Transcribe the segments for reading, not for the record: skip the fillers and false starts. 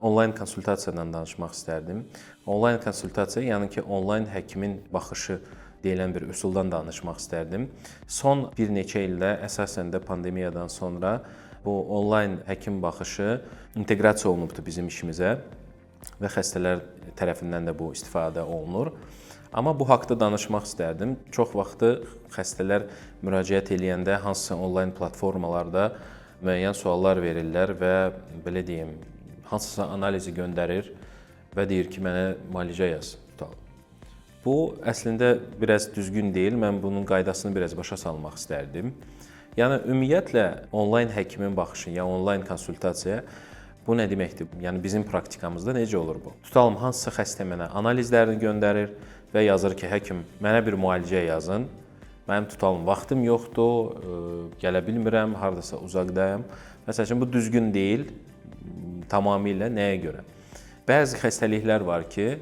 onlayn konsultasiyadan danışmaq istərdim. Onlayn konsultasiya, yəni ki, onlayn həkimin baxışı deyilən bir üsuldan danışmaq istərdim. Son bir neçə ildə, əsasən də pandemiyadan sonra bu onlayn həkim baxışı inteqrasiya olunubdur bizim işimizə və xəstələr tərəfindən də bu istifadə olunur. Amma bu haqda danışmaq istərdim. Çox vaxtı xəstələr müraciət edəndə hansısa onlayn platformalarda müəyyən suallar verirlər və belə deyim, hansısa analizi göndərir və deyir ki, mənə müalicə yaz. Bu əslində biraz düzgün deyil. Mən bunun qaydasını biraz başa salmaq istərdim. Yəni ümumiyyətlə onlayn həkimin baxışı, yəni onlayn konsultasiya bu nə deməkdir? Yəni bizim praktikamızda necə olur bu? Tutalım hansısa xəstə mənə analizlərini göndərir və yazır ki, həkim mənə bir müalicə yazın. Mənim tutalım vaxtım yoxdur, gələ bilmirəm, hardasa uzaqdayam. Məsəl üçün bu düzgün deyil. Tamamilə nəyə görə? Bəzi xəstəliklər var ki,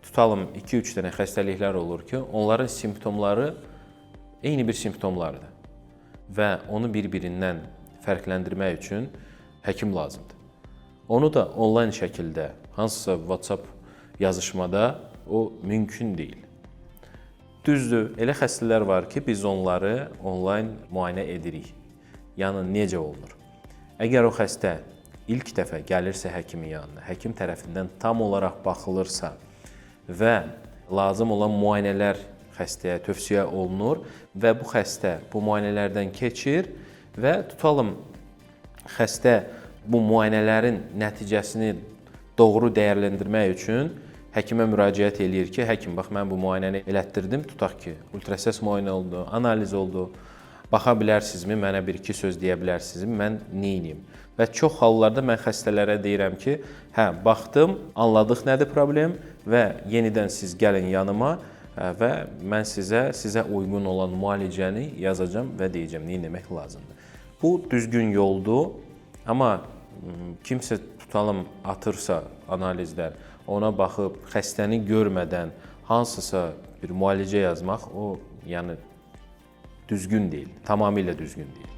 tutalım 2-3 dənə xəstəliklər olur ki, onların simptomları eyni bir simptomlardır və onu bir-birindən fərqləndirmək üçün həkim lazımdır. Onu da onlayn şəkildə, hansısa WhatsApp yazışmada o mümkün deyil. Düzdür, elə xəstələr var ki, biz onları onlayn müayinə edirik. Yəni necə olunur? Əgər o xəstə ilk dəfə gəlirsə həkimin yanına, həkim tərəfindən tam olaraq baxılırsa və lazım olan müayinələr xəstəyə tövsiyə olunur və bu xəstə bu müayinələrdən keçir və tutalım xəstə bu müayinələrin nəticəsini doğru dəyərləndirmək üçün həkimə müraciət eləyir ki, həkim, bax mən bu müayinəni elətdirdim, tutaq ki, ultrasəs müayinə oldu, analiz oldu, baxa bilərsinizmi, mənə bir-iki söz deyə bilərsinizmi, mən neyniyim? Və çox hallarda mən xəstələrə deyirəm ki, hə, baxdım, anladıq nədir problem və yenidən siz gəlin yanıma və mən sizə uyğun olan müalicəni yazacağam və deyəcəm, nə etmək lazımdır. Bu düzgün yoldur, amma kimsə tutalım atırsa analizlər, ona baxıb xəstəni görmədən hansısa bir müalicə yazmaq, o yəni düzgün deyil, tamamilə düzgün deyil.